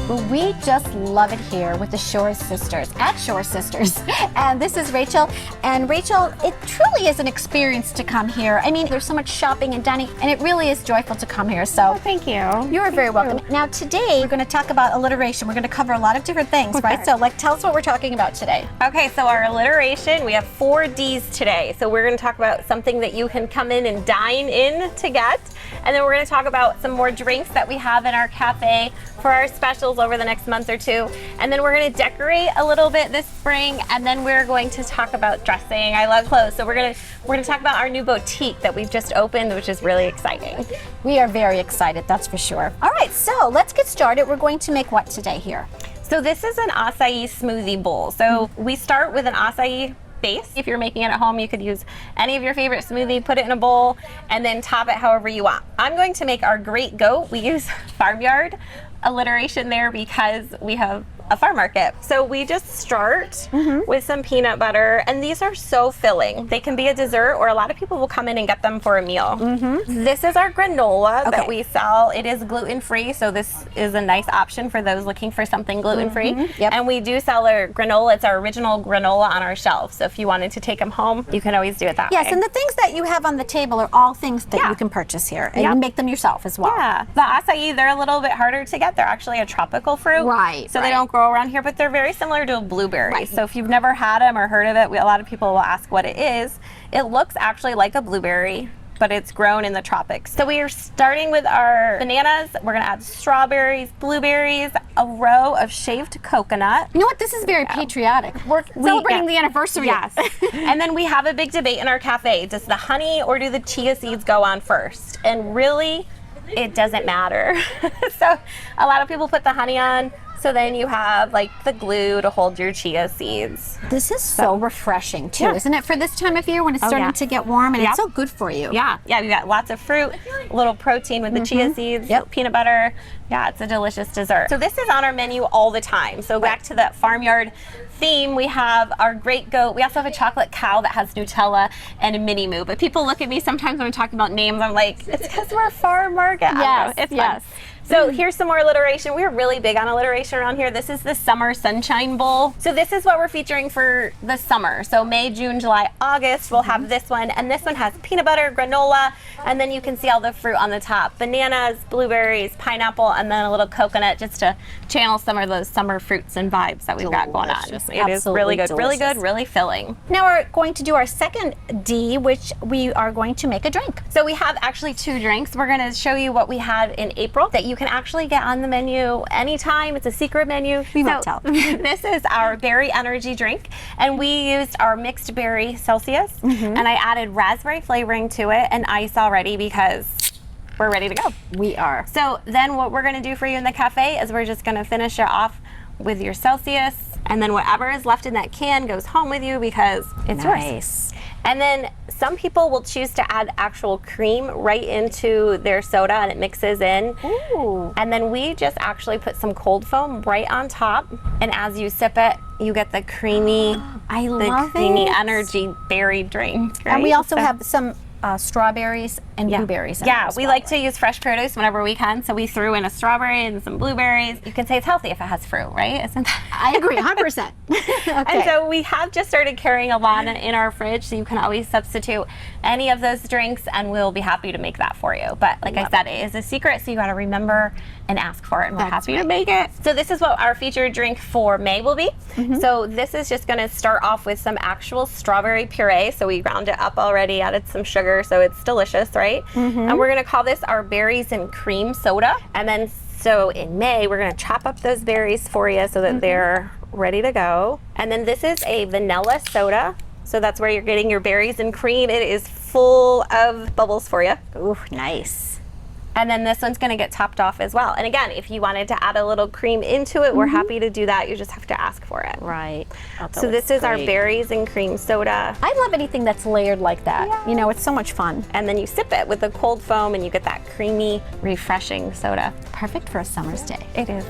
Well, we just love it here with the Shore Sisters, at Shore Sisters. And this is Rachel. And Rachel, it truly is an experience to come here. I mean, there's so much shopping and dining, and it really is joyful to come here. So thank you. You are very welcome. Now, today, we're going to talk about alliteration. We're going to cover a lot of different things, right? So, tell us what we're talking about today. Okay, so our alliteration, we have 4 Ds today. So we're going to talk about something that you can come in and dine in to get. And then we're going to talk about some more drinks that we have in our cafe for our specials over the next month or 2. And then we're going to decorate a little bit this spring, and then we're going to talk about dressing. I love clothes. So we're going to talk about our new boutique that we've just opened, which is really exciting. We are very excited, that's for sure. All right, so let's get started. We're going to make what today here? So this is an acai smoothie bowl. So we start with an acai base. If you're making it at home, you could use any of your favorite smoothie, put it in a bowl, and then top it however you want. I'm going to make our Great Goat. We use farmyard alliteration there because we have a farm market. So we just start with some peanut butter, and these are so filling. They can be a dessert, or a lot of people will come in and get them for a meal. This is our granola that we sell. It is gluten-free, so this is a nice option for those looking for something gluten-free. And we do sell our granola. It's our original granola on our shelf. So if you wanted to take them home, you can always do it that way. Yes, and the things that you have on the table are all things that you can purchase here, and you make them yourself as well. Yeah, the acai, they're a little bit harder to get. They're actually a tropical fruit. Right. So they don't grow around here, but they're very similar to a blueberry. So if you've never had them or heard of it, a lot of people will ask what it is. It looks actually like a blueberry, but it's grown in the tropics. So we are starting with our bananas. We're gonna add strawberries, blueberries, a row of shaved coconut. You know what? This is very patriotic. We're celebrating the anniversary. Yes. And then we have a big debate in our cafe. Does the honey or do the chia seeds go on first? And really, it doesn't matter. So a lot of people put the honey on, so then you have like the glue to hold your chia seeds. This is so refreshing too, isn't it? For this time of year when it's starting to get warm, and it's so good for you. Yeah, you got lots of fruit, a little protein with the chia seeds, peanut butter. Yeah, it's a delicious dessert. So this is on our menu all the time. So back to that farmyard theme, we have our Great Goat. We also have a chocolate cow that has Nutella and a mini moo. But people look at me sometimes when I'm talking about names, I'm like, it's because we're a farm market. Yes, it's fun. So here's some more alliteration. We're really big on alliteration around here. This is the Summer Sunshine Bowl. So this is what we're featuring for the summer. So May, June, July, August, we'll have this one. And this one has peanut butter, granola, and then you can see all the fruit on the top. Bananas, blueberries, pineapple, and then a little coconut just to channel some of those summer fruits and vibes that we've got going on. It is really good, really filling. Now we're going to do our second D, which we are going to make a drink. So we have actually 2 drinks. We're gonna show you what we had in April that you can actually get on the menu anytime. It's a secret menu. We won't tell. This is our berry energy drink, and we used our mixed berry Celsius, and I added raspberry flavoring to it and ice already because we're ready to go. We are. So then what we're gonna do for you in the cafe is we're just gonna finish it off with your Celsius, and then whatever is left in that can goes home with you because it's yours. And then some people will choose to add actual cream right into their soda, and it mixes in. Ooh. And then we just actually put some cold foam right on top, and as you sip it, you get the creamy, energy berry drink. Right? And we also have some strawberries and blueberries in it as we well, like to use fresh produce whenever we can, so we threw in a strawberry and some blueberries. You can say it's healthy if it has fruit, right? Isn't that? I agree 100%. And so we have just started carrying a lot in our fridge, so you can always substitute any of those drinks, and we'll be happy to make that for you. But like I said, it is a secret, so you got to remember and ask for it, and we're happy to make it. So this is what our featured drink for May will be. So this is just going to start off with some actual strawberry puree. So we ground it up already, added some sugar, so it's delicious, right? And we're going to call this our berries and cream soda. And then so in May, we're going to chop up those berries for you so that they're ready to go. And then this is a vanilla soda. So that's where you're getting your berries and cream. It is full of bubbles for you. Ooh, nice. And then this one's gonna get topped off as well. And again, if you wanted to add a little cream into it, we're happy to do that. You just have to ask for it. Right. So this is our berries and cream soda. I love anything that's layered like that. Yeah. You know, it's so much fun. And then you sip it with the cold foam and you get that creamy, refreshing soda. Perfect for a summer's day. It is.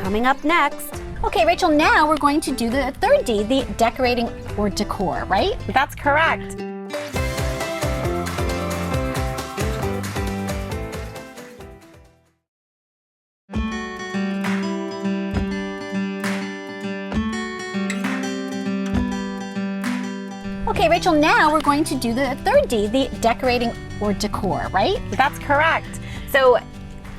Coming up next. Okay, Rachel, now we're going to do the third D, the decorating or decor, right? That's correct. Okay, Rachel, now we're going to do the third D, the decorating or decor, right? That's correct. So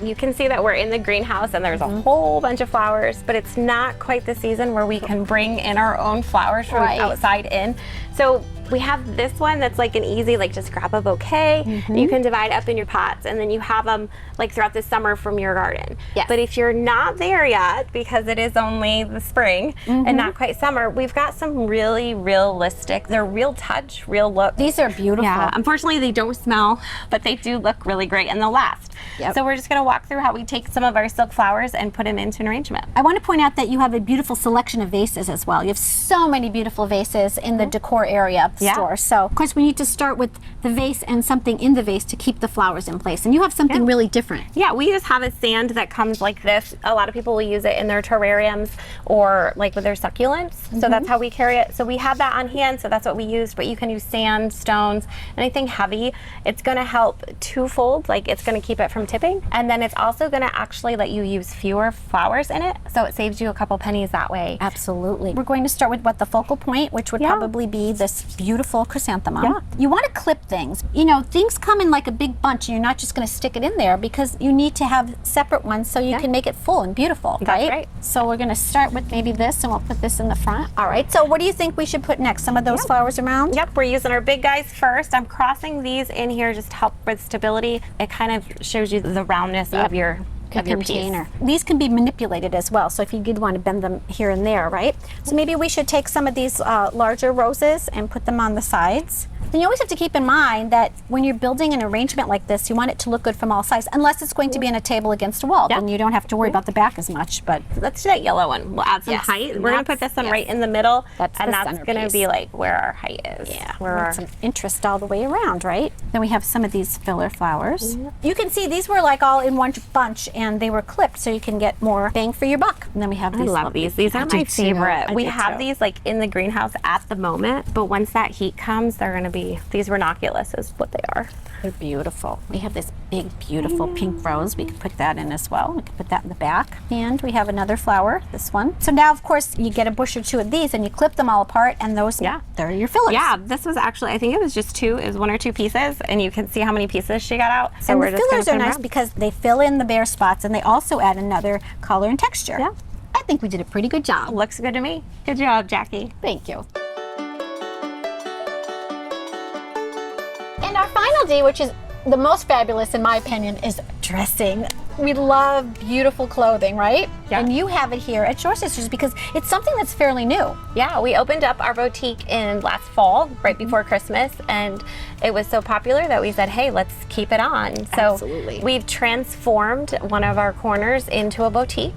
you can see that we're in the greenhouse and there's a whole bunch of flowers, but it's not quite the season where we can bring in our own flowers from outside in. So we have this one that's like an easy, like just grab a bouquet. You can divide up in your pots and then you have them like throughout the summer from your garden. Yes. But if you're not there yet, because it is only the spring and not quite summer, we've got some really realistic, they're real touch, real look. These are beautiful. Yeah, unfortunately they don't smell, but they do look really great and they'll last. Yep. So we're just gonna walk through how we take some of our silk flowers and put them into an arrangement. I want to point out that you have a beautiful selection of vases as well. You have so many beautiful vases in the decor area of the store. So, of course, we need to start with the vase and something in the vase to keep the flowers in place. And you have something really different. Yeah, we just have a stand that comes like this. A lot of people will use it in their terrariums or like with their succulents. So that's how we carry it. So we have that on hand, so that's what we used. But you can use sand, stones, anything heavy. It's gonna help twofold, like it's gonna keep it from tipping. And then it's also gonna actually let you use fewer flowers in it. So it saves you a couple pennies that way. Absolutely. We're going to start with the focal point, which would probably be this beautiful chrysanthemum. Yeah. You want to clip things. You know, things come in like a big bunch and you're not just going to stick it in there because you need to have separate ones so you can make it full and beautiful, That's right. So we're going to start with maybe this and we'll put this in the front. All right, so what do you think we should put next? Some of those flowers around? Yep, we're using our big guys first. I'm crossing these in here just to help with stability. It kind of shows you the roundness of your container. piece. These can be manipulated as well, so if you did want to bend them here and there, right? So maybe we should take some of these larger roses and put them on the sides. Then you always have to keep in mind that when you're building an arrangement like this, you want it to look good from all sides, unless it's going to be on a table against a wall. Then you don't have to worry about the back as much. But let's do that yellow one. We'll add some height. We're gonna put this one right in the middle, and that's gonna be like where our height is. Yeah, where some interest all the way around, right? Then we have some of these filler flowers. You can see these were like all in one bunch, and they were clipped, so you can get more bang for your buck. And then we have these. I love these. These are my favorite. We have these like in the greenhouse at the moment, but once that heat comes, they're gonna be, these ranunculus is what they are. They're beautiful. We have this big, beautiful pink rose. We can put that in as well. We can put that in the back. And we have another flower, this one. So now, of course, you get a bush or two of these and you clip them all apart, and those, they're your fillers. Yeah, this was actually, I think it was just two, it was one or two pieces, and you can see how many pieces she got out. So and we're the just fillers are nice around. because they fill in the bare spots and they also add another color and texture. Yeah. I think we did a pretty good job. Looks good to me. Good job, Jackie. Thank you. And our final D, which is the most fabulous in my opinion, is dressing. We love beautiful clothing, right? Yeah. And you have it here at Shore Sisters because it's something that's fairly new. Yeah, we opened up our boutique in last fall, right before Christmas, and it was so popular that we said, hey, let's keep it on. So Absolutely. We've transformed one of our corners into a boutique,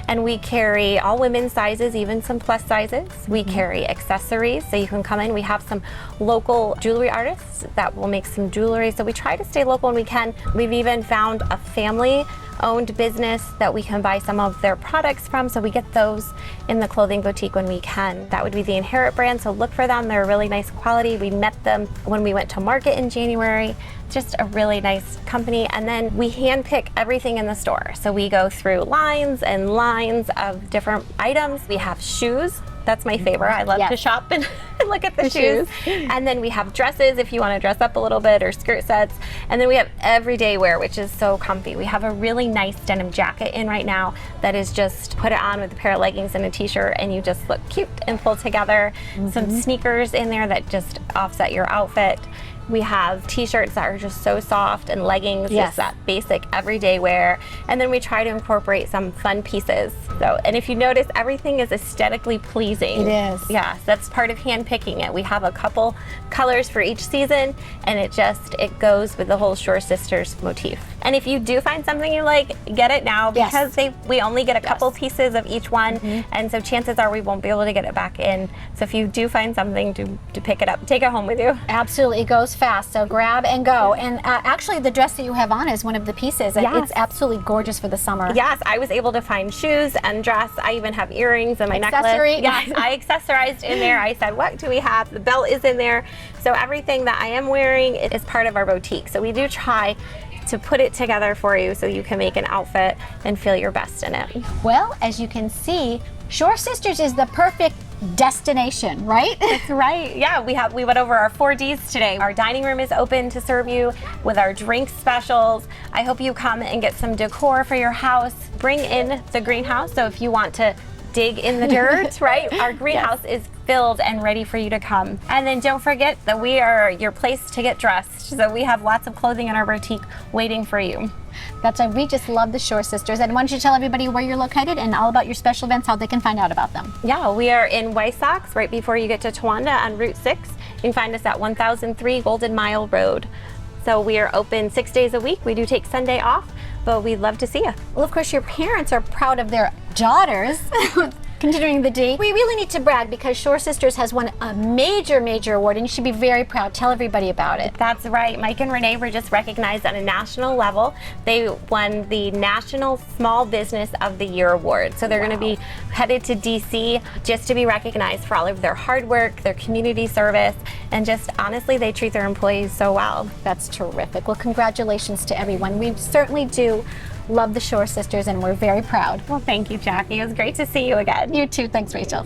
and we carry all women's sizes, even some plus sizes. We carry accessories, so you can come in. We have some local jewelry artists that will make some jewelry, so we try to stay local when we can. We've even found a family-owned business that we can buy some of their products from, so we get those in the clothing boutique when we can. That would be the Inherit brand, so look for them. They're really nice quality. We met them when we went to market in January. Just a really nice company. And then we handpick everything in the store. So we go through lines and lines of different items. We have shoes. That's my favorite. I love to shop and look at the shoes. And then we have dresses if you want to dress up a little bit, or skirt sets. And then we have everyday wear, which is so comfy. We have a really nice denim jacket in right now that is just put it on with a pair of leggings and a t-shirt and you just look cute and pulled together. Some sneakers in there that just offset your outfit. We have t-shirts that are just so soft, and leggings, just that basic everyday wear. And then we try to incorporate some fun pieces. So, and if you notice, everything is aesthetically pleasing. It is. Yeah, that's part of hand picking it. We have a couple colors for each season, and it goes with the whole Shore Sisters motif. And if you do find something you like, get it now, because we only get a couple pieces of each one, and so chances are we won't be able to get it back in. So if you do find something, to pick it up, take it home with you. Absolutely, it goes fast, so grab and go. And actually the dress that you have on is one of the pieces, and it's absolutely gorgeous for the summer. Yes, I was able to find shoes and dress. I even have earrings and my Accessory. necklace. Yes, I accessorized in there. I said, what do we have? The belt is in there. So everything that I am wearing is part of our boutique. So we do try to put it together for you so you can make an outfit and feel your best in it. Well, as you can see, Shore Sisters is the perfect destination, right? That's right. Yeah, we went over our 4Ds today. Our dining room is open to serve you with our drink specials. I hope you come and get some decor for your house. Bring in the greenhouse. So if you want to dig in the dirt, right? Our greenhouse is filled and ready for you to come. And then don't forget that we are your place to get dressed. So we have lots of clothing in our boutique waiting for you. That's why we just love the Shore Sisters. And why don't you tell everybody where you're located and all about your special events, how they can find out about them. Yeah, we are in Wysox, right before you get to Towanda on Route 6. You can find us at 1003 Golden Mile Road. So we are open 6 days a week. We do take Sunday off, but we'd love to see you. Well, of course, your parents are proud of their daughters. Continuing the D, we really need to brag because Shore Sisters has won a major award, and you should be very proud. Tell everybody about it. That's right. Mike and Renee were just recognized on a national level. They won the National Small Business of the Year Award. So they're going to be headed to DC just to be recognized for all of their hard work, their community service, and just honestly, they treat their employees so well. That's terrific. Well, congratulations to everyone. We certainly do love the Shore Sisters, and we're very proud. Well, thank you, Jackie. It was great to see you again. You too. Thanks, Rachel.